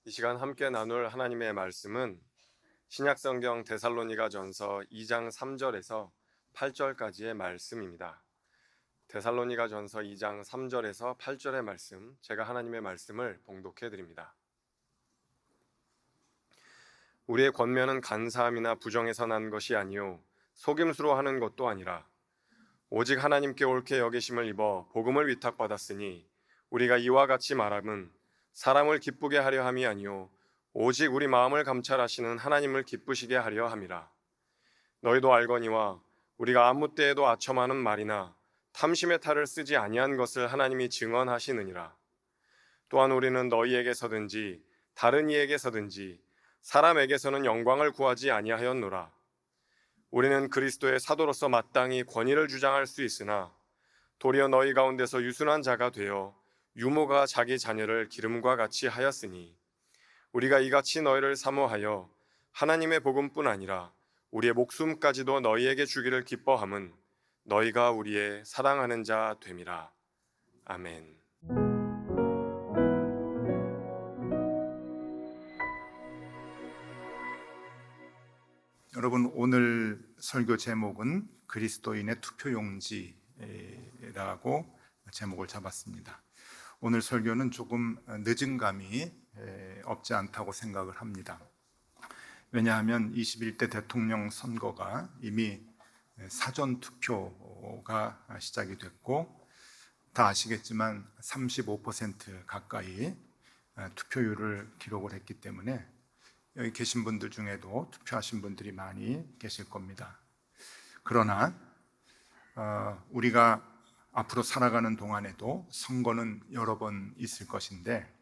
이 시간 함께 나눌 하나님의 말씀은 신약성경 데살로니가전서 2장 3절에서 8절까지의 말씀입니다. 데살로니가전서 2장 3절에서 8절의 말씀, 제가 하나님의 말씀을 봉독해 드립니다. 우리의 권면은 간사함이나 부정에서 난 것이 아니요 속임수로 하는 것도 아니라 오직 하나님께 옳게 여기심을 입어 복음을 위탁받았으니 우리가 이와 같이 말함은 사람을 기쁘게 하려 함이 아니요 오직 우리 마음을 감찰하시는 하나님을 기쁘시게 하려 함이라. 너희도 알거니와 우리가 아무 때에도 아첨하는 말이나 탐심의 탈을 쓰지 아니한 것을 하나님이 증언하시느니라. 또한 우리는 너희에게서든지 다른 이에게서든지 사람에게서는 영광을 구하지 아니하였노라. 우리는 그리스도의 사도로서 마땅히 권위를 주장할 수 있으나 도리어 너희 가운데서 유순한 자가 되어 유모가 자기 자녀를 기름과 같이 하였으니 우리가 이같이 너희를 사모하여 하나님의 복음뿐 아니라 우리의 목숨까지도 너희에게 주기를 기뻐함은 너희가 우리의 사랑하는 자 됨이라. 아멘. 여러분, 오늘 설교 제목은 그리스도인의 투표용지라고 제목을 잡았습니다. 오늘 설교는 조금 늦은 감이 없지 않다고 생각을 합니다. 왜냐하면 21대 대통령 선거가 이미 사전 투표가 시작이 됐고, 다 아시겠지만 35% 가까이 투표율을 기록을 했기 때문에 여기 계신 분들 중에도 투표하신 분들이 많이 계실 겁니다. 그러나 우리가 앞으로 살아가는 동안에도 선거는 여러 번 있을 것인데,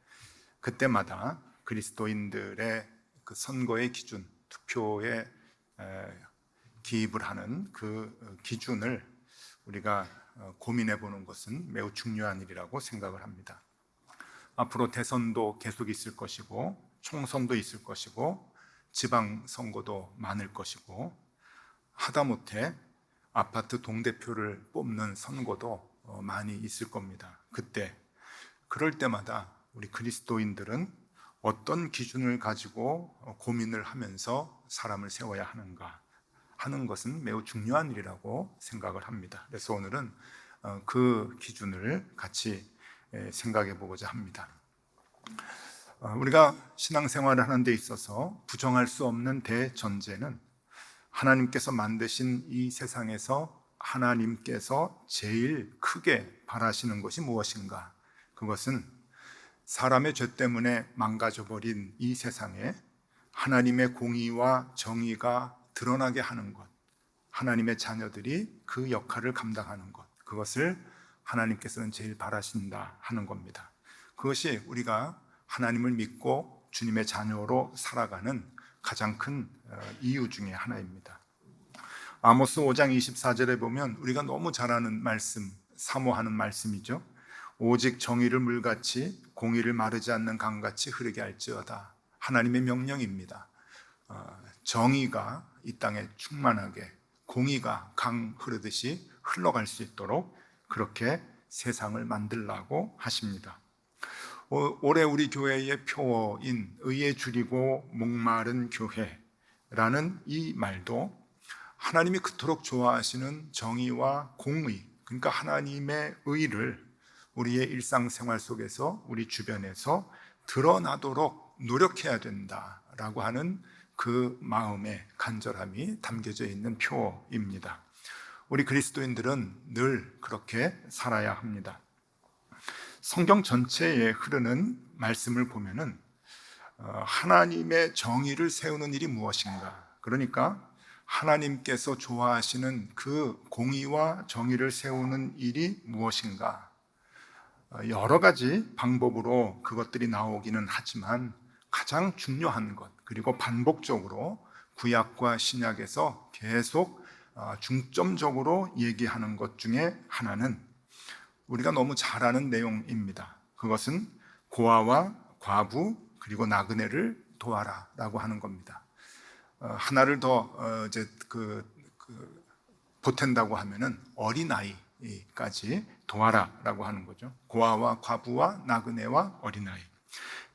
그때마다 그리스도인들의 그 선거의 기준, 투표에 기입을 하는 그 기준을 우리가 고민해 보는 것은 매우 중요한 일이라고 생각을 합니다. 앞으로 대선도 계속 있을 것이고, 총선도 있을 것이고, 지방선거도 많을 것이고, 하다못해 아파트 동대표를 뽑는 선거도 많이 있을 겁니다. 그럴 때마다 우리 그리스도인들은 어떤 기준을 가지고 고민을 하면서 사람을 세워야 하는가 하는 것은 매우 중요한 일이라고 생각을 합니다. 그래서 오늘은 그 기준을 같이 생각해 보고자 합니다. 우리가 신앙생활을 하는 데 있어서 부정할 수 없는 대전제는 하나님께서 만드신 이 세상에서 하나님께서 제일 크게 바라시는 것이 무엇인가? 그것은 사람의 죄 때문에 망가져버린 이 세상에 하나님의 공의와 정의가 드러나게 하는 것, 하나님의 자녀들이 그 역할을 감당하는 것, 그것을 하나님께서는 제일 바라신다 하는 겁니다. 그것이 우리가 하나님을 믿고 주님의 자녀로 살아가는 가장 큰 이유 중에 하나입니다. 아모스 5장 24절에 보면 우리가 너무 잘 아는 말씀, 사모하는 말씀이죠. 오직 정의를 물같이 공의를 마르지 않는 강같이 흐르게 할지어다. 하나님의 명령입니다. 정의가 이 땅에 충만하게, 공의가 강 흐르듯이 흘러갈 수 있도록 그렇게 세상을 만들라고 하십니다. 올해 우리 교회의 표어인 의에 줄이고 목마른 교회라는 이 말도 하나님이 그토록 좋아하시는 정의와 공의, 그러니까 하나님의 의를 우리의 일상생활 속에서, 우리 주변에서 드러나도록 노력해야 된다라고 하는 그 마음의 간절함이 담겨져 있는 표어입니다. 우리 그리스도인들은 늘 그렇게 살아야 합니다. 성경 전체에 흐르는 말씀을 보면은 하나님의 정의를 세우는 일이 무엇인가? 그러니까 하나님께서 좋아하시는 그 공의와 정의를 세우는 일이 무엇인가? 여러 가지 방법으로 그것들이 나오기는 하지만 가장 중요한 것, 그리고 반복적으로 구약과 신약에서 계속 중점적으로 얘기하는 것 중에 하나는 우리가 너무 잘 아는 내용입니다. 그것은 고아와 과부 그리고 나그네를 도와라라고 하는 겁니다. 하나를 더 보탠다고 하면은 어린아이까지 도와라라고 하는 거죠. 고아와 과부와 나그네와 어린아이.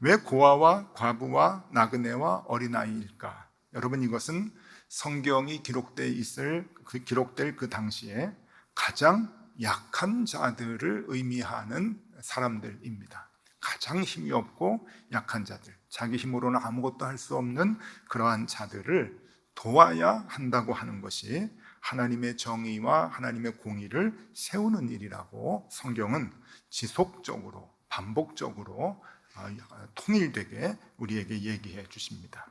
왜 고아와 과부와 나그네와 어린아이일까? 여러분, 이것은 성경이 기록될 그 당시에 가장 약한 자들을 의미하는 사람들입니다. 가장 힘이 없고 약한 자들, 자기 힘으로는 아무것도 할 수 없는 그러한 자들을 도와야 한다고 하는 것이 하나님의 정의와 하나님의 공의를 세우는 일이라고 성경은 지속적으로 반복적으로 통일되게 우리에게 얘기해 주십니다.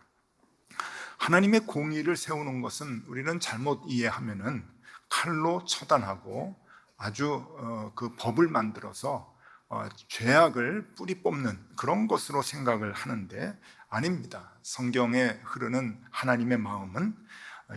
하나님의 공의를 세우는 것은 우리는 잘못 이해하면은 칼로 처단하고 아주 그 법을 만들어서 죄악을 뿌리 뽑는 그런 것으로 생각을 하는데 아닙니다. 성경에 흐르는 하나님의 마음은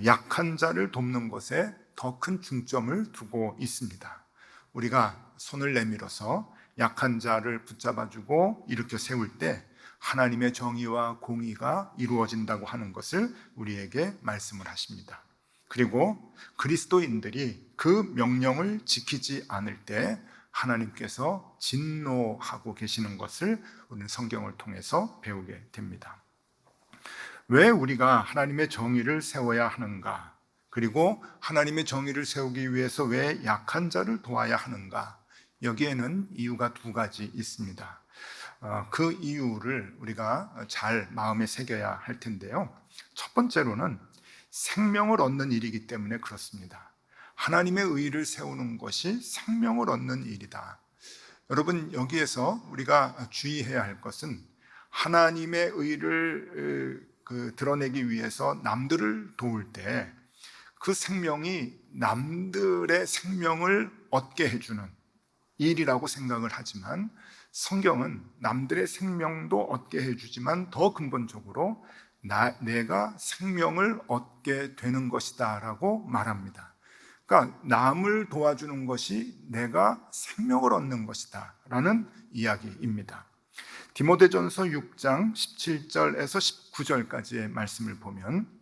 약한 자를 돕는 것에 더 큰 중점을 두고 있습니다. 우리가 손을 내밀어서 약한 자를 붙잡아주고 일으켜 세울 때 하나님의 정의와 공의가 이루어진다고 하는 것을 우리에게 말씀을 하십니다. 그리고 그리스도인들이 그 명령을 지키지 않을 때 하나님께서 진노하고 계시는 것을 우리는 성경을 통해서 배우게 됩니다. 왜 우리가 하나님의 정의를 세워야 하는가? 그리고 하나님의 정의를 세우기 위해서 왜 약한 자를 도와야 하는가? 여기에는 이유가 두 가지 있습니다. 그 이유를 우리가 잘 마음에 새겨야 할 텐데요. 첫 번째로는 생명을 얻는 일이기 때문에 그렇습니다. 하나님의 의를 세우는 것이 생명을 얻는 일이다. 여러분, 여기에서 우리가 주의해야 할 것은 하나님의 의를 드러내기 위해서 남들을 도울 때 그 생명이 남들의 생명을 얻게 해주는 일이라고 생각을 하지만 성경은 남들의 생명도 얻게 해주지만 더 근본적으로 내가 생명을 얻게 되는 것이다 라고 말합니다. 그러니까 남을 도와주는 것이 내가 생명을 얻는 것이다 라는 이야기입니다. 디모데전서 6장 17절에서 19절까지의 말씀을 보면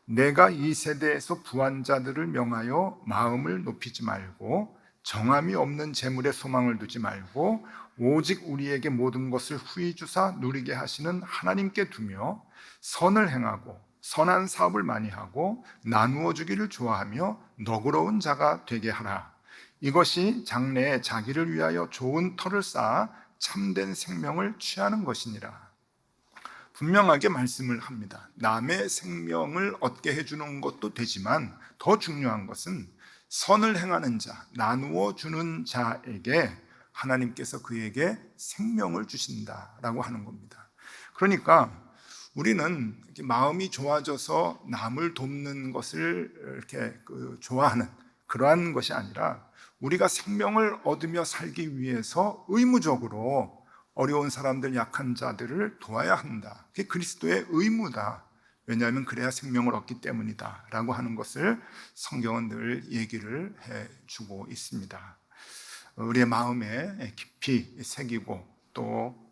내가 이 세대에서 부한 자들을 명하여 마음을 높이지 말고 정함이 없는 재물에 소망을 두지 말고 오직 우리에게 모든 것을 후히 주사 누리게 하시는 하나님께 두며 선을 행하고 선한 사업을 많이 하고 나누어 주기를 좋아하며 너그러운 자가 되게 하라. 이것이 장래에 자기를 위하여 좋은 터를 쌓아 참된 생명을 취하는 것이니라. 분명하게 말씀을 합니다. 남의 생명을 얻게 해주는 것도 되지만 더 중요한 것은 선을 행하는 자, 나누어 주는 자에게 하나님께서 그에게 생명을 주신다라고 하는 겁니다. 그러니까 우리는 마음이 좋아져서 남을 돕는 것을 이렇게 좋아하는 그러한 것이 아니라 우리가 생명을 얻으며 살기 위해서 의무적으로 어려운 사람들, 약한 자들을 도와야 한다. 그게 그리스도의 의무다. 왜냐하면 그래야 생명을 얻기 때문이다 라고 하는 것을 성경은 늘 얘기를 해주고 있습니다. 우리의 마음에 깊이 새기고 또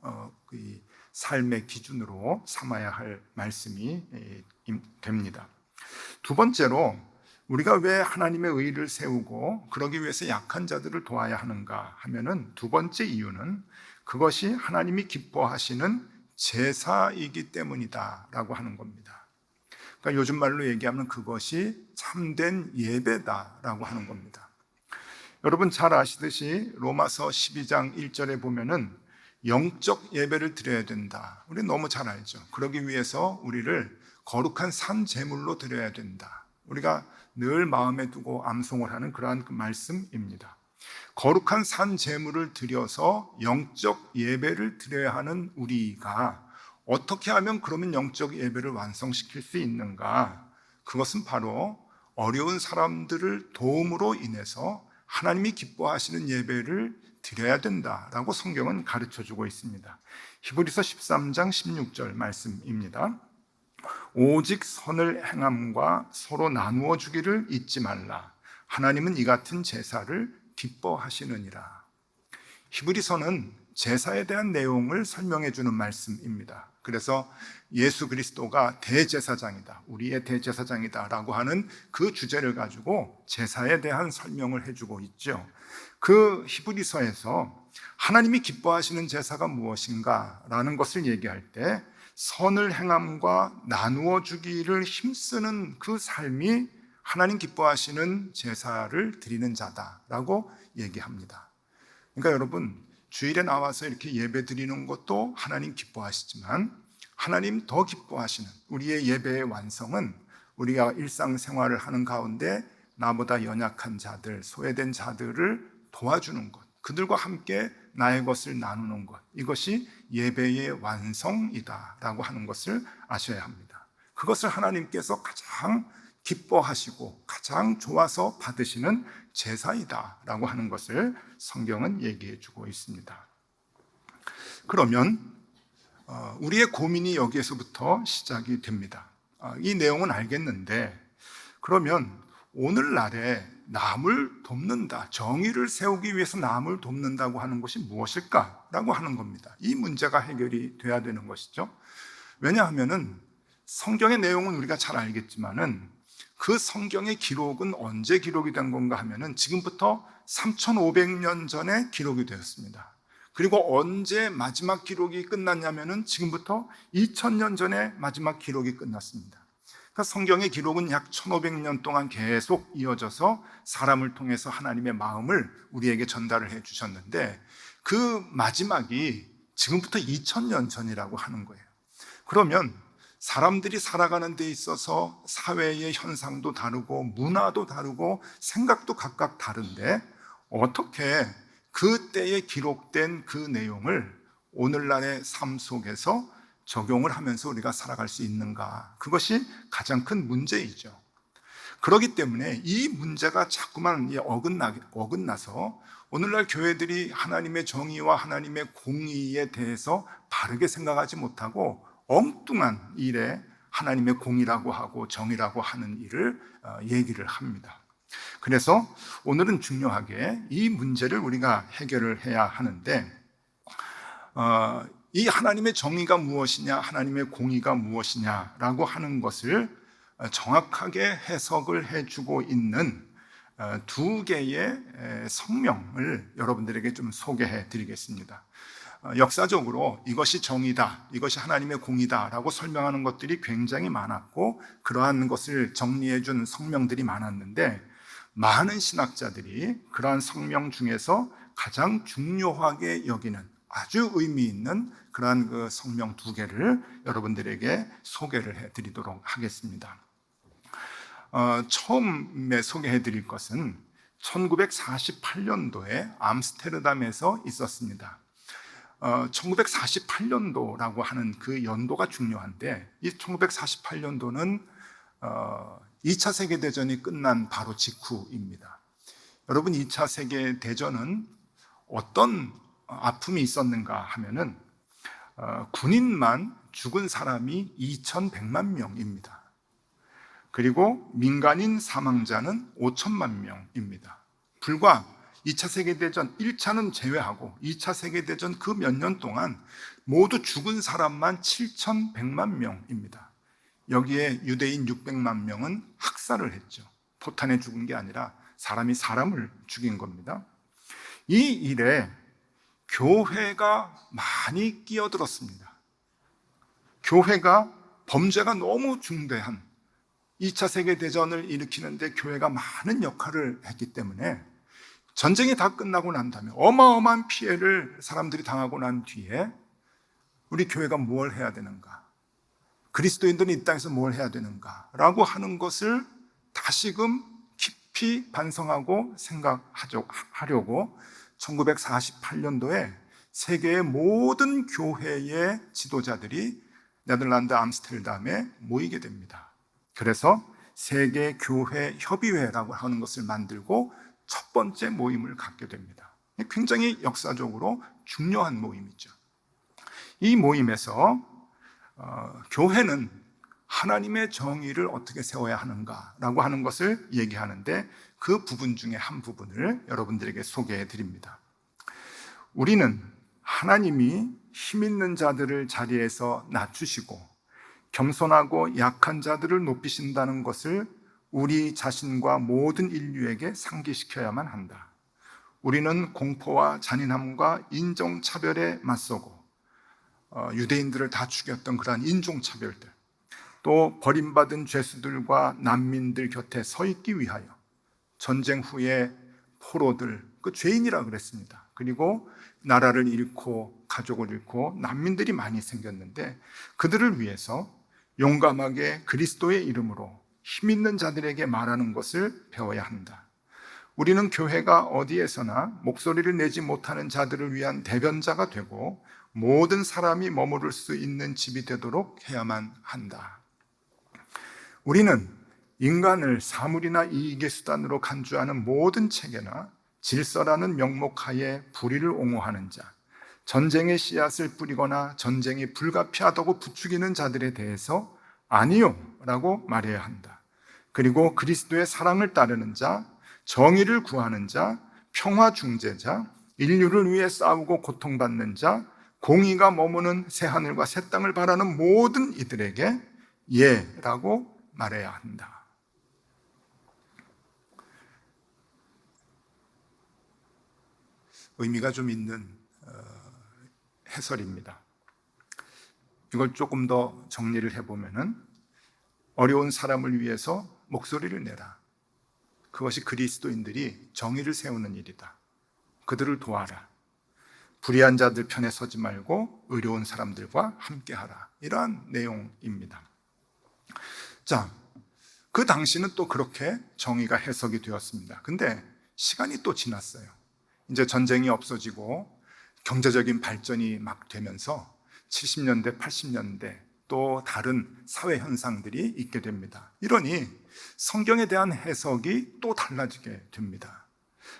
삶의 기준으로 삼아야 할 말씀이 됩니다. 두 번째로 우리가 왜 하나님의 의를 세우고 그러기 위해서 약한 자들을 도와야 하는가 하면은 두 번째 이유는 그것이 하나님이 기뻐하시는 제사이기 때문이다 라고 하는 겁니다. 그러니까 요즘 말로 얘기하면 그것이 참된 예배다라고 하는 겁니다. 여러분 잘 아시듯이 로마서 12장 1절에 보면은 영적 예배를 드려야 된다. 우리 너무 잘 알죠. 그러기 위해서 우리를 거룩한 산 제물로 드려야 된다. 우리가 늘 마음에 두고 암송을 하는 그러한 그 말씀입니다. 거룩한 산 제물을 드려서 영적 예배를 드려야 하는 우리가 어떻게 하면 그러면 영적 예배를 완성시킬 수 있는가? 그것은 바로 어려운 사람들을 도움으로 인해서 하나님이 기뻐하시는 예배를 드려야 된다라고 성경은 가르쳐주고 있습니다. 히브리서 13장 16절 말씀입니다. 오직 선을 행함과 서로 나누어 주기를 잊지 말라. 하나님은 이 같은 제사를 기뻐하시느니라. 히브리서는 제사에 대한 내용을 설명해 주는 말씀입니다. 그래서 예수 그리스도가 대제사장이다, 우리의 대제사장이다라고 하는 그 주제를 가지고 제사에 대한 설명을 해주고 있죠. 그 히브리서에서 하나님이 기뻐하시는 제사가 무엇인가 라는 것을 얘기할 때 선을 행함과 나누어 주기를 힘쓰는 그 삶이 하나님 기뻐하시는 제사를 드리는 자다라고 얘기합니다. 그러니까 여러분, 주일에 나와서 이렇게 예배 드리는 것도 하나님 기뻐하시지만 하나님 더 기뻐하시는 우리의 예배의 완성은 우리가 일상생활을 하는 가운데 나보다 연약한 자들, 소외된 자들을 도와주는 것, 그들과 함께 나의 것을 나누는 것, 이것이 예배의 완성이다라고 하는 것을 아셔야 합니다. 그것을 하나님께서 가장 기뻐하시고 가장 좋아서 받으시는 제사이다라고 하는 것을 성경은 얘기해 주고 있습니다. 그러면 우리의 고민이 여기에서부터 시작이 됩니다. 이 내용은 알겠는데 그러면 오늘날에 남을 돕는다, 정의를 세우기 위해서 남을 돕는다고 하는 것이 무엇일까라고 하는 겁니다. 이 문제가 해결이 돼야 되는 것이죠. 왜냐하면은 성경의 내용은 우리가 잘 알겠지만은 그 성경의 기록은 언제 기록이 된 건가 하면은 지금부터 3,500년 전에 기록이 되었습니다. 그리고 언제 마지막 기록이 끝났냐면은 지금부터 2,000년 전에 마지막 기록이 끝났습니다. 그러니까 성경의 기록은 약 1,500년 동안 계속 이어져서 사람을 통해서 하나님의 마음을 우리에게 전달을 해 주셨는데 그 마지막이 지금부터 2,000년 전이라고 하는 거예요. 그러면 사람들이 살아가는 데 있어서 사회의 현상도 다르고 문화도 다르고 생각도 각각 다른데 어떻게 그때에 기록된 그 내용을 오늘날의 삶 속에서 적용을 하면서 우리가 살아갈 수 있는가? 그것이 가장 큰 문제이죠. 그렇기 때문에 이 문제가 자꾸만 어긋나서 오늘날 교회들이 하나님의 정의와 하나님의 공의에 대해서 바르게 생각하지 못하고 엉뚱한 일에 하나님의 공의라고 하고 정의라고 하는 일을 얘기를 합니다. 그래서 오늘은 중요하게 이 문제를 우리가 해결을 해야 하는데 이 하나님의 정의가 무엇이냐, 하나님의 공의가 무엇이냐라고 하는 것을 정확하게 해석을 해주고 있는 두 개의 성명을 여러분들에게 좀 소개해 드리겠습니다. 역사적으로 이것이 정의다, 이것이 하나님의 공의다라고 설명하는 것들이 굉장히 많았고 그러한 것을 정리해 준 성명들이 많았는데 많은 신학자들이 그러한 성명 중에서 가장 중요하게 여기는 아주 의미 있는 그러한 그 성명 두 개를 여러분들에게 소개를 해드리도록 하겠습니다. 처음에 소개해드릴 것은 1948년도에 암스테르담에서 있었습니다. 1948년도라고 하는 그 연도가 중요한데 이 1948년도는 2차 세계대전이 끝난 바로 직후입니다. 여러분, 2차 세계대전은 어떤 아픔이 있었는가 하면은 군인만 죽은 사람이 2,100만 명입니다. 그리고 민간인 사망자는 5천만 명입니다. 불과 2차 세계대전 1차는 제외하고 2차 세계대전 그 몇 년 동안 모두 죽은 사람만 7,100만 명입니다. 여기에 유대인 600만 명은 학살을 했죠. 포탄에 죽은 게 아니라 사람이 사람을 죽인 겁니다. 이 일에 교회가 많이 끼어들었습니다. 교회가 범죄가 너무 중대한 2차 세계대전을 일으키는데 교회가 많은 역할을 했기 때문에 전쟁이 다 끝나고 난 다음에 어마어마한 피해를 사람들이 당하고 난 뒤에 우리 교회가 뭘 해야 되는가? 그리스도인들은 이 땅에서 뭘 해야 되는가? 라고 하는 것을 다시금 깊이 반성하고 생각하려고 1948년도에 세계의 모든 교회의 지도자들이 네덜란드 암스테르담에 모이게 됩니다. 그래서 세계교회협의회라고 하는 것을 만들고 첫 번째 모임을 갖게 됩니다. 굉장히 역사적으로 중요한 모임이죠. 이 모임에서 교회는 하나님의 정의를 어떻게 세워야 하는가라고 하는 것을 얘기하는데 그 부분 중에 한 부분을 여러분들에게 소개해 드립니다. 우리는 하나님이 힘 있는 자들을 자리에서 낮추시고 겸손하고 약한 자들을 높이신다는 것을 우리 자신과 모든 인류에게 상기시켜야만 한다. 우리는 공포와 잔인함과 인종차별에 맞서고 유대인들을 다 죽였던 그러한 인종차별들, 또 버림받은 죄수들과 난민들 곁에 서 있기 위하여 전쟁 후에 포로들, 그 죄인이라 그랬습니다. 그리고 나라를 잃고 가족을 잃고 난민들이 많이 생겼는데 그들을 위해서 용감하게 그리스도의 이름으로 힘 있는 자들에게 말하는 것을 배워야 한다. 우리는 교회가 어디에서나 목소리를 내지 못하는 자들을 위한 대변자가 되고 모든 사람이 머무를 수 있는 집이 되도록 해야만 한다. 우리는 인간을 사물이나 이익의 수단으로 간주하는 모든 체계나 질서라는 명목하에 불의를 옹호하는 자, 전쟁의 씨앗을 뿌리거나 전쟁이 불가피하다고 부추기는 자들에 대해서 아니요 라고 말해야 한다. 그리고 그리스도의 사랑을 따르는 자, 정의를 구하는 자, 평화 중재자, 인류를 위해 싸우고 고통받는 자, 공의가 머무는 새하늘과 새 땅을 바라는 모든 이들에게 예라고 말해야 한다. 의미가 좀 있는 해설입니다. 이걸 조금 더 정리를 해보면은 어려운 사람을 위해서 목소리를 내라. 그것이 그리스도인들이 정의를 세우는 일이다. 그들을 도와라. 불의한 자들 편에 서지 말고 의로운 사람들과 함께하라. 이러한 내용입니다. 자, 그 당시는 또 그렇게 정의가 해석이 되었습니다. 근데 시간이 또 지났어요. 이제 전쟁이 없어지고 경제적인 발전이 막 되면서 70년대, 80년대 또 다른 사회 현상들이 있게 됩니다. 이러니 성경에 대한 해석이 또 달라지게 됩니다.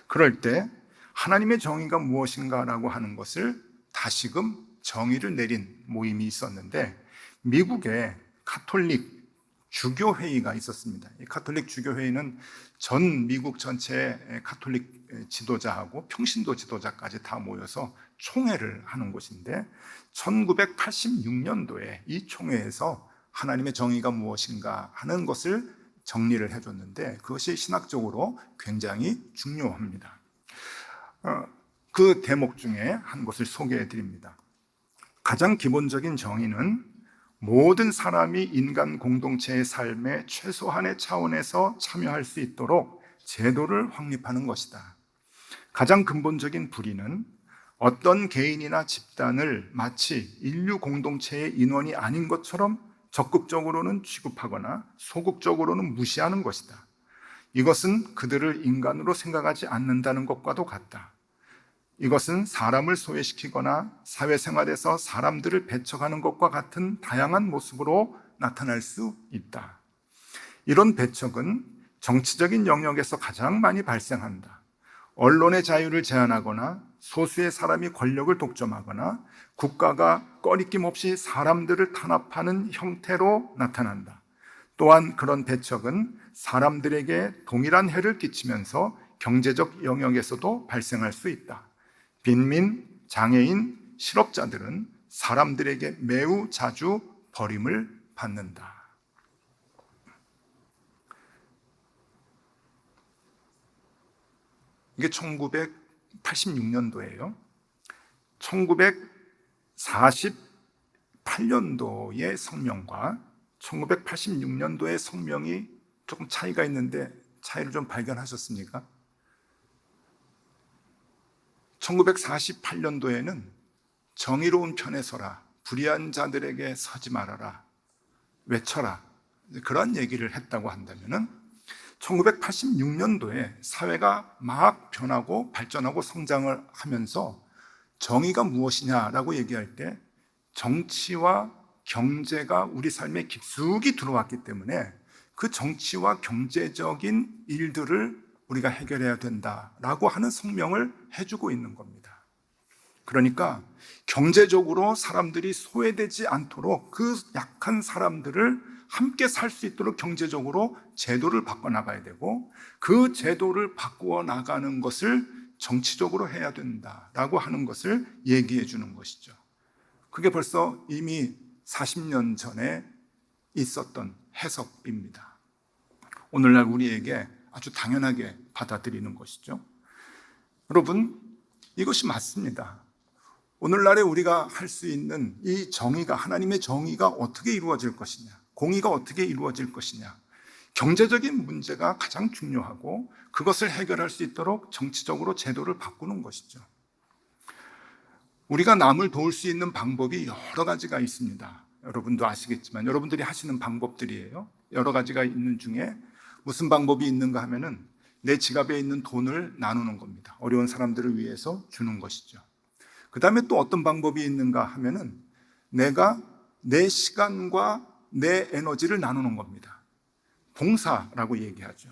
그럴 때 하나님의 정의가 무엇인가라고 하는 것을 다시금 정의를 내린 모임이 있었는데 미국에 가톨릭 주교회의가 있었습니다. 이 가톨릭 주교회의는 전 미국 전체의 가톨릭 지도자하고 평신도 지도자까지 다 모여서 총회를 하는 곳인데 1986년도에 이 총회에서 하나님의 정의가 무엇인가 하는 것을 정리를 해줬는데 그것이 신학적으로 굉장히 중요합니다. 그 대목 중에 한 것을 소개해 드립니다. 가장 기본적인 정의는 모든 사람이 인간 공동체의 삶의 최소한의 차원에서 참여할 수 있도록 제도를 확립하는 것이다. 가장 근본적인 불의는 어떤 개인이나 집단을 마치 인류 공동체의 인원이 아닌 것처럼 적극적으로는 취급하거나 소극적으로는 무시하는 것이다. 이것은 그들을 인간으로 생각하지 않는다는 것과도 같다. 이것은 사람을 소외시키거나 사회생활에서 사람들을 배척하는 것과 같은 다양한 모습으로 나타날 수 있다. 이런 배척은 정치적인 영역에서 가장 많이 발생한다. 언론의 자유를 제한하거나 소수의 사람이 권력을 독점하거나 국가가 꺼리낌 없이 사람들을 탄압하는 형태로 나타난다. 또한 그런 배척은 사람들에게 동일한 해를 끼치면서 경제적 영역에서도 발생할 수 있다. 빈민, 장애인, 실업자들은 사람들에게 매우 자주 버림을 받는다. 이게 1986년도예요. 1948년도의 성명과 1986년도의 성명이 조금 차이가 있는데 차이를 좀 발견하셨습니까? 1948년도에는 정의로운 편에 서라, 불의한 자들에게 서지 말아라, 외쳐라, 그런 얘기를 했다고 한다면은 1986년도에 사회가 막 변하고 발전하고 성장을 하면서 정의가 무엇이냐라고 얘기할 때 정치와 경제가 우리 삶에 깊숙이 들어왔기 때문에 그 정치와 경제적인 일들을 우리가 해결해야 된다라고 하는 성명을 해주고 있는 겁니다. 그러니까 경제적으로 사람들이 소외되지 않도록 그 약한 사람들을 함께 살 수 있도록 경제적으로 제도를 바꿔나가야 되고 그 제도를 바꾸어 나가는 것을 정치적으로 해야 된다라고 하는 것을 얘기해 주는 것이죠. 그게 벌써 이미 40년 전에 있었던 해석입니다. 오늘날 우리에게 아주 당연하게 받아들이는 것이죠. 여러분, 이것이 맞습니다. 오늘날에 우리가 할 수 있는 이 정의가, 하나님의 정의가 어떻게 이루어질 것이냐, 공의가 어떻게 이루어질 것이냐, 경제적인 문제가 가장 중요하고 그것을 해결할 수 있도록 정치적으로 제도를 바꾸는 것이죠. 우리가 남을 도울 수 있는 방법이 여러 가지가 있습니다. 여러분도 아시겠지만 여러분들이 하시는 방법들이에요. 여러 가지가 있는 중에 무슨 방법이 있는가 하면은 내 지갑에 있는 돈을 나누는 겁니다. 어려운 사람들을 위해서 주는 것이죠. 그 다음에 또 어떤 방법이 있는가 하면은 내가 내 시간과 내 에너지를 나누는 겁니다. 봉사라고 얘기하죠.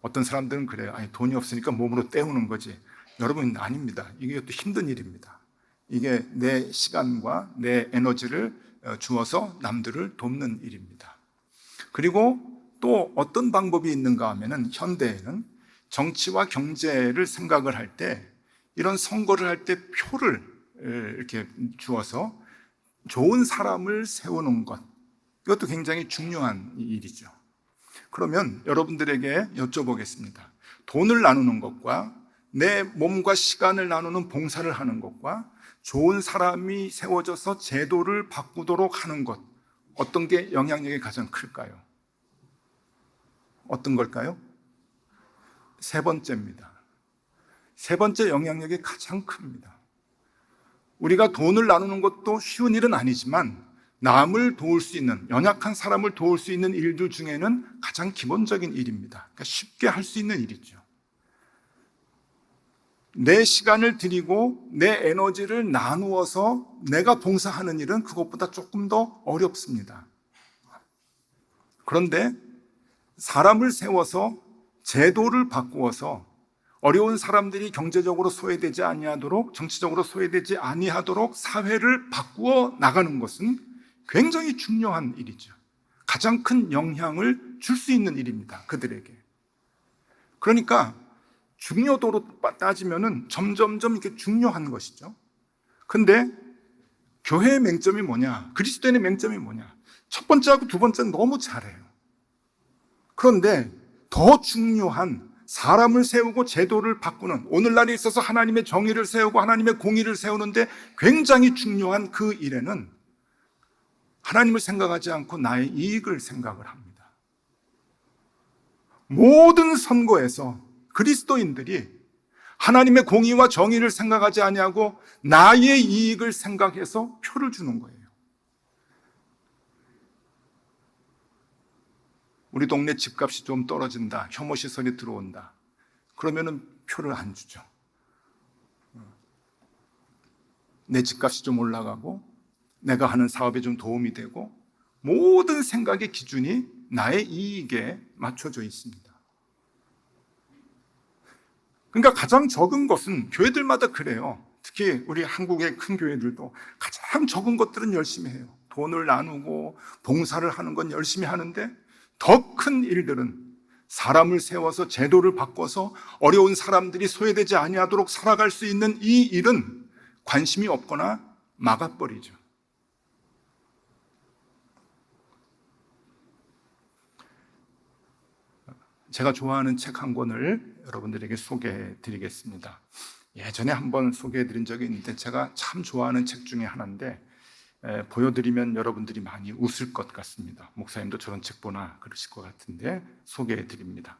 어떤 사람들은 그래요. 아니, 돈이 없으니까 몸으로 때우는 거지. 여러분, 아닙니다. 이게 또 힘든 일입니다. 이게 내 시간과 내 에너지를 주어서 남들을 돕는 일입니다. 그리고 또 어떤 방법이 있는가 하면은 현대에는 정치와 경제를 생각을 할 때 이런 선거를 할 때 표를 이렇게 주어서 좋은 사람을 세우는 것, 이것도 굉장히 중요한 일이죠. 그러면 여러분들에게 여쭤보겠습니다. 돈을 나누는 것과 내 몸과 시간을 나누는 봉사를 하는 것과 좋은 사람이 세워져서 제도를 바꾸도록 하는 것, 어떤 게 영향력이 가장 클까요? 어떤 걸까요? 세 번째입니다. 세 번째 영향력이 가장 큽니다. 우리가 돈을 나누는 것도 쉬운 일은 아니지만 남을 도울 수 있는, 연약한 사람을 도울 수 있는 일들 중에는 가장 기본적인 일입니다. 그러니까 쉽게 할 수 있는 일이죠. 내 시간을 드리고 내 에너지를 나누어서 내가 봉사하는 일은 그것보다 조금 더 어렵습니다. 그런데 사람을 세워서 제도를 바꾸어서 어려운 사람들이 경제적으로 소외되지 아니하도록, 정치적으로 소외되지 아니하도록 사회를 바꾸어 나가는 것은 굉장히 중요한 일이죠. 가장 큰 영향을 줄 수 있는 일입니다. 그들에게. 그러니까 중요도로 따지면은 점점점 이렇게 중요한 것이죠. 근데 교회의 맹점이 뭐냐? 그리스도인의 맹점이 뭐냐? 첫 번째하고 두 번째는 너무 잘해요. 그런데 더 중요한 사람을 세우고 제도를 바꾸는, 오늘날에 있어서 하나님의 정의를 세우고 하나님의 공의를 세우는데 굉장히 중요한 그 일에는 하나님을 생각하지 않고 나의 이익을 생각을 합니다. 모든 선거에서 그리스도인들이 하나님의 공의와 정의를 생각하지 아니하고 나의 이익을 생각해서 표를 주는 거예요. 우리 동네 집값이 좀 떨어진다, 혐오 시설이 들어온다, 그러면은 표를 안 주죠. 내 집값이 좀 올라가고 내가 하는 사업에 좀 도움이 되고 모든 생각의 기준이 나의 이익에 맞춰져 있습니다. 그러니까 가장 적은 것은, 교회들마다 그래요. 특히 우리 한국의 큰 교회들도 가장 적은 것들은 열심히 해요. 돈을 나누고 봉사를 하는 건 열심히 하는데 더 큰 일들은 사람을 세워서 제도를 바꿔서 어려운 사람들이 소외되지 아니하도록 살아갈 수 있는 이 일은 관심이 없거나 막아버리죠. 제가 좋아하는 책 한 권을 여러분들에게 소개해 드리겠습니다. 예전에 한번 소개해 드린 적이 있는데 제가 참 좋아하는 책 중에 하나인데 보여드리면 여러분들이 많이 웃을 것 같습니다. 목사님도 저런 책 보나 그러실 것 같은데 소개해 드립니다.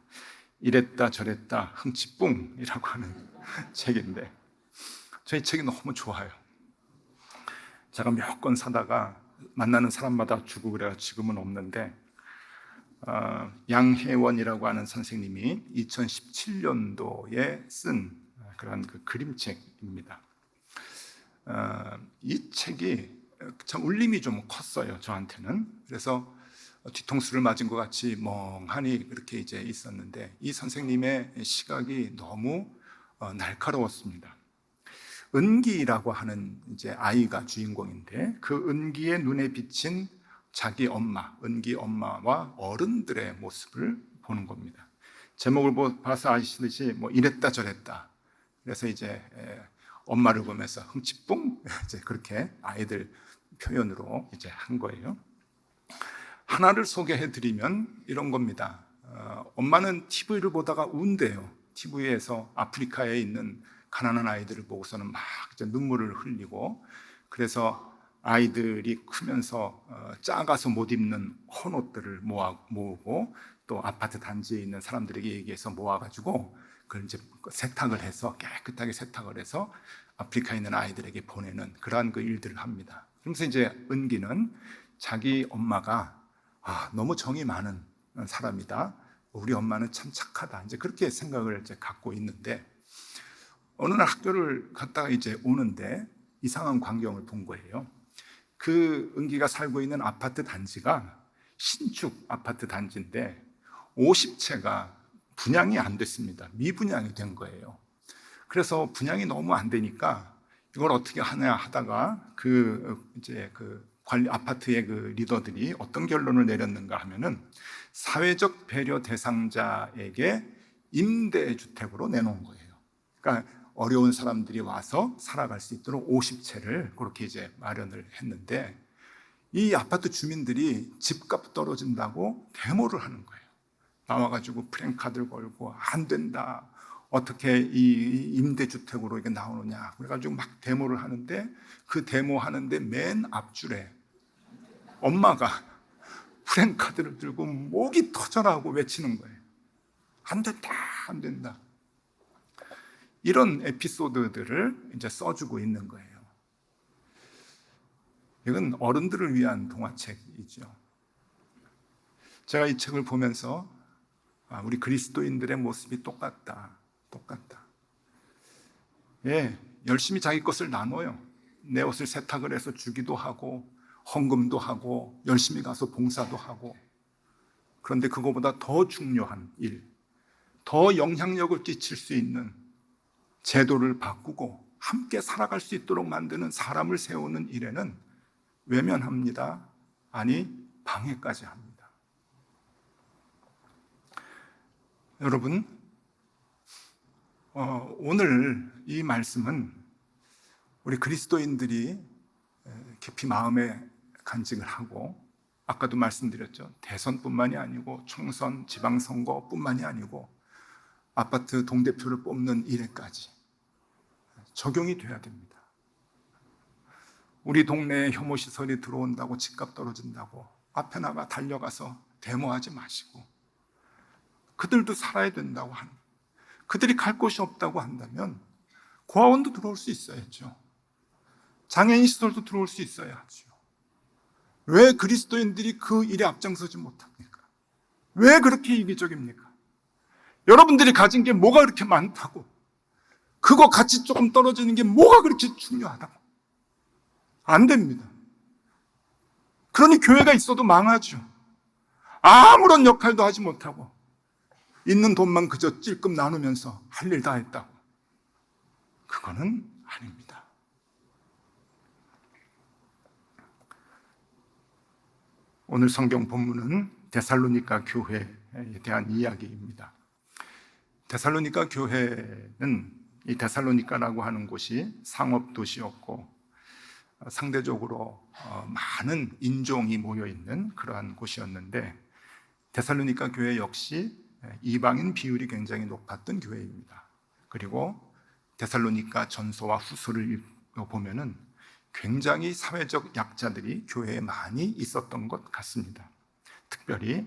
이랬다 저랬다 흥치뿡이라고 하는 책인데 저희 책이 너무 좋아요. 제가 몇 권 사다가 만나는 사람마다 주고 그래요. 지금은 없는데 양혜원이라고 하는 선생님이 2017년도에 쓴 그런 그 그림책입니다. 이 책이 참 울림이 좀 컸어요, 저한테는. 그래서 뒤통수를 맞은 것 같이 멍하니 그렇게 이제 있었는데 이 선생님의 시각이 너무 날카로웠습니다. 은기라고 하는 이제 아이가 주인공인데 그 은기의 눈에 비친 자기 엄마, 은기 엄마와 어른들의 모습을 보는 겁니다. 제목을 봐서 아시듯이 뭐 이랬다 저랬다. 그래서 이제 엄마를 보면서 흥칫뿡 이제 그렇게 아이들 표현으로 이제 한 거예요. 하나를 소개해 드리면 이런 겁니다. 엄마는 TV를 보다가 운대요. TV에서 아프리카에 있는 가난한 아이들을 보고서는 막 이제 눈물을 흘리고, 그래서 아이들이 크면서 작아서 못 입는 헌옷들을 모으고 또 아파트 단지에 있는 사람들에게 얘기해서 모아가지고 그걸 이제 세탁을 해서 깨끗하게 세탁을 해서 아프리카에 있는 아이들에게 보내는 그러한 그 일들을 합니다. 그러면서 이제 은기는 자기 엄마가 너무 정이 많은 사람이다. 우리 엄마는 참 착하다. 이제 그렇게 생각을 이제 갖고 있는데, 어느 날 학교를 갔다가 이제 오는데 이상한 광경을 본 거예요. 그 은기가 살고 있는 아파트 단지가 신축 아파트 단지인데 50채가 분양이 안 됐습니다. 미분양이 된 거예요. 그래서 분양이 너무 안 되니까 이걸 어떻게 하냐 하다가 이제 관리 아파트의 그 리더들이 어떤 결론을 내렸는가 하면은 사회적 배려 대상자에게 임대주택으로 내놓은 거예요. 그러니까 어려운 사람들이 와서 살아갈 수 있도록 50채를 그렇게 이제 마련을 했는데, 이 아파트 주민들이 집값 떨어진다고 데모를 하는 거예요. 나와가지고 프랭카드를 걸고 안 된다. 어떻게 이 임대주택으로 이게 나오느냐. 그래가지고 막 데모를 하는데, 그 데모하는데 맨 앞줄에 엄마가 프랭카드를 들고 목이 터져나오고 외치는 거예요. 안 된다, 안 된다. 이런 에피소드들을 이제 써주고 있는 거예요. 이건 어른들을 위한 동화책이죠. 제가 이 책을 보면서 우리 그리스도인들의 모습이 똑같다. 예, 열심히 자기 것을 나눠요. 내 옷을 세탁을 해서 주기도 하고 헌금도 하고 열심히 가서 봉사도 하고. 그런데 그거보다 더 중요한 일, 더 영향력을 끼칠 수 있는 제도를 바꾸고 함께 살아갈 수 있도록 만드는 사람을 세우는 일에는 외면합니다. 아니, 방해까지 합니다. 여러분, 오늘 이 말씀은 우리 그리스도인들이 깊이 마음에 간직을 하고, 아까도 말씀드렸죠. 대선뿐만이 아니고 총선, 지방선거뿐만이 아니고 아파트 동대표를 뽑는 일에까지 적용이 돼야 됩니다. 우리 동네에 혐오시설이 들어온다고 집값 떨어진다고 앞에 나가 달려가서 데모하지 마시고, 그들도 살아야 된다고 하는, 그들이 갈 곳이 없다고 한다면 고아원도 들어올 수 있어야죠. 장애인 시설도 들어올 수 있어야죠. 왜 그리스도인들이 그 일에 앞장서지 못합니까? 왜 그렇게 이기적입니까? 여러분들이 가진 게 뭐가 그렇게 많다고, 그거 같이 조금 떨어지는 게 뭐가 그렇게 중요하다고. 안 됩니다. 그러니 교회가 있어도 망하죠. 아무런 역할도 하지 못하고 있는 돈만 그저 찔끔 나누면서 할 일 다 했다고. 그거는 아닙니다. 오늘 성경 본문은 데살로니가 교회에 대한 이야기입니다. 데살로니가 교회는, 이 데살로니가라고 하는 곳이 상업 도시였고 상대적으로 많은 인종이 모여 있는 그러한 곳이었는데, 데살로니가 교회 역시 이방인 비율이 굉장히 높았던 교회입니다. 그리고 데살로니가 전서와 후서를 보면은 굉장히 사회적 약자들이 교회에 많이 있었던 것 같습니다. 특별히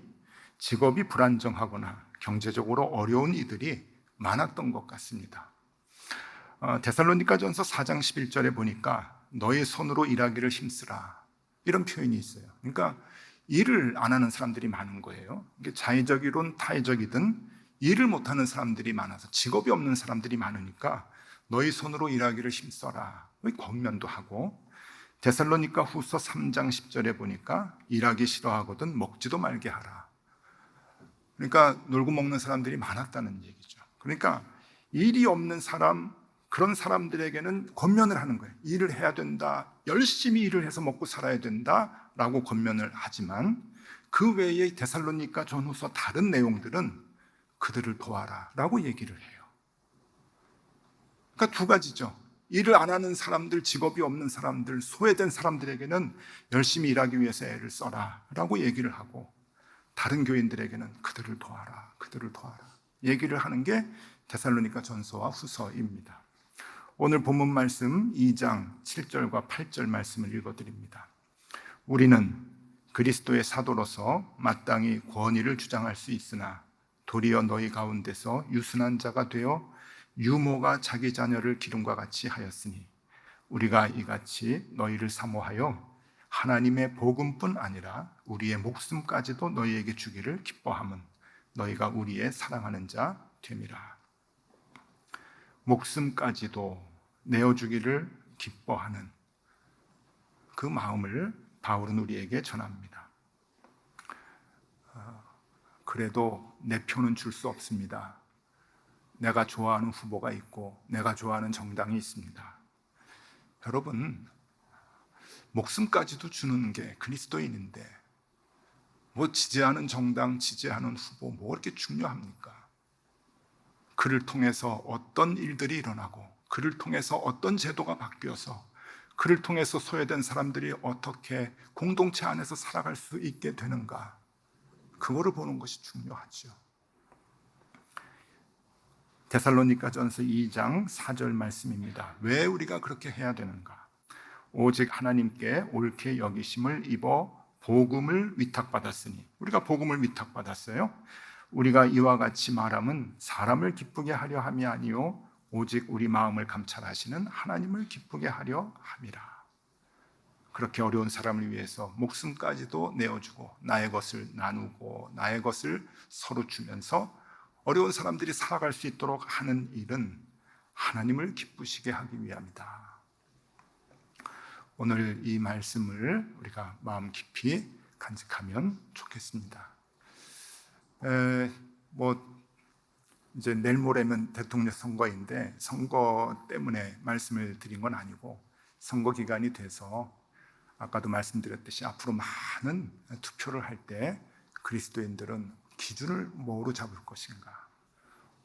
직업이 불안정하거나 경제적으로 어려운 이들이 많았던 것 같습니다. 데살로니가전서 4장 11절에 보니까 너의 손으로 일하기를 힘쓰라, 이런 표현이 있어요. 그러니까 일을 안 하는 사람들이 많은 거예요. 이게 자의적이든 타의적이든 일을 못하는 사람들이 많아서, 직업이 없는 사람들이 많으니까 너희 손으로 일하기를 힘써라, 권면도 하고, 데살로니가 후서 3장 10절에 보니까 일하기 싫어하거든 먹지도 말게 하라. 그러니까 놀고 먹는 사람들이 많았다는 얘기죠. 그러니까 일이 없는 사람, 그런 사람들에게는 권면을 하는 거예요. 일을 해야 된다, 열심히 일을 해서 먹고 살아야 된다라고 권면을 하지만, 그 외에 데살로니가 전후서 다른 내용들은 그들을 도와라 라고 얘기를 해요. 그러니까 두 가지죠. 일을 안 하는 사람들, 직업이 없는 사람들, 소외된 사람들에게는 열심히 일하기 위해서 애를 써라 라고 얘기를 하고, 다른 교인들에게는 그들을 도와라, 그들을 도와라 얘기를 하는 게 데살로니가 전서와 후서입니다. 오늘 본문 말씀 2장 7절과 8절 말씀을 읽어드립니다. 우리는 그리스도의 사도로서 마땅히 권위를 주장할 수 있으나 도리어 너희 가운데서 유순한 자가 되어 유모가 자기 자녀를 기름과 같이 하였으니 우리가 이같이 너희를 사모하여 하나님의 복음뿐 아니라 우리의 목숨까지도 너희에게 주기를 기뻐함은 너희가 우리의 사랑하는 자 됨이라. 목숨까지도 내어주기를 기뻐하는 그 마음을 바울은 우리에게 전합니다. 그래도 내 표는 줄 수 없습니다. 내가 좋아하는 후보가 있고 내가 좋아하는 정당이 있습니다. 여러분, 목숨까지도 주는 게 그리스도인인데 뭐 지지하는 정당, 지지하는 후보 뭐 그렇게 중요합니까? 그를 통해서 어떤 일들이 일어나고 그를 통해서 어떤 제도가 바뀌어서 그를 통해서 소외된 사람들이 어떻게 공동체 안에서 살아갈 수 있게 되는가, 그거를 보는 것이 중요하죠. 데살로니가전서 2장 4절 말씀입니다. 왜 우리가 그렇게 해야 되는가? 오직 하나님께 옳게 여기심을 입어 복음을 위탁받았으니, 우리가 복음을 위탁받았어요. 우리가 이와 같이 말함은 사람을 기쁘게 하려 함이 아니요 오직 우리 마음을 감찰하시는 하나님을 기쁘게 하려 함이라. 그렇게 어려운 사람을 위해서 목숨까지도 내어주고 나의 것을 나누고 나의 것을 서로 주면서 어려운 사람들이 살아갈 수 있도록 하는 일은 하나님을 기쁘시게 하기 위함이다. 오늘 이 말씀을 우리가 마음 깊이 간직하면 좋겠습니다. 이제 내일 모레면 대통령 선거인데 선거 때문에 말씀을 드린 건 아니고, 선거 기간이 돼서 아까도 말씀드렸듯이 앞으로 많은 투표를 할 때 그리스도인들은 기준을 뭐로 잡을 것인가.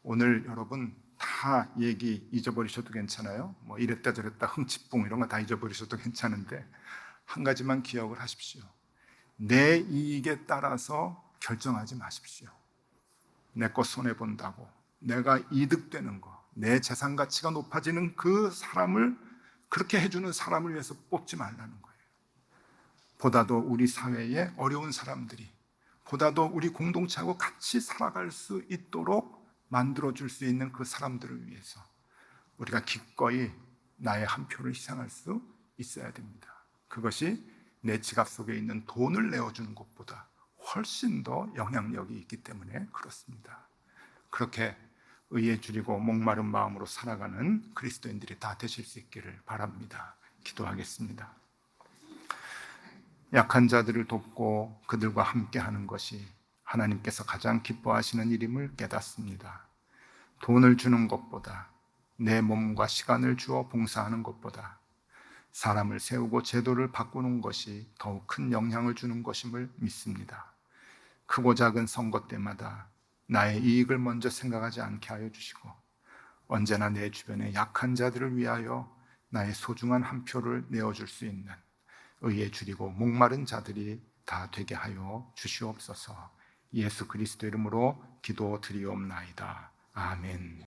오늘 여러분 다 얘기 잊어버리셔도 괜찮아요. 뭐 이랬다 저랬다 흥칫뿡 이런 거 다 잊어버리셔도 괜찮은데 한 가지만 기억을 하십시오. 내 이익에 따라서 결정하지 마십시오. 내 것 손해본다고 내가 이득되는 거, 내 재산 가치가 높아지는 그 사람을, 그렇게 해주는 사람을 위해서 뽑지 말라는 거예요. 보다도 우리 사회에 어려운 사람들이, 보다도 우리 공동체하고 같이 살아갈 수 있도록 만들어줄 수 있는 그 사람들을 위해서 우리가 기꺼이 나의 한 표를 희생할 수 있어야 됩니다. 그것이 내 지갑 속에 있는 돈을 내어주는 것보다 훨씬 더 영향력이 있기 때문에 그렇습니다. 그렇게 의에 줄이고 목마른 마음으로 살아가는 그리스도인들이 다 되실 수 있기를 바랍니다. 기도하겠습니다. 약한 자들을 돕고 그들과 함께하는 것이 하나님께서 가장 기뻐하시는 일임을 깨닫습니다. 돈을 주는 것보다, 내 몸과 시간을 주어 봉사하는 것보다 사람을 세우고 제도를 바꾸는 것이 더욱 큰 영향을 주는 것임을 믿습니다. 크고 작은 선거 때마다 나의 이익을 먼저 생각하지 않게 하여 주시고 언제나 내 주변의 약한 자들을 위하여 나의 소중한 한 표를 내어줄 수 있는 의에 줄이고 목마른 자들이 다 되게 하여 주시옵소서. 예수 그리스도 이름으로 기도드리옵나이다. 아멘.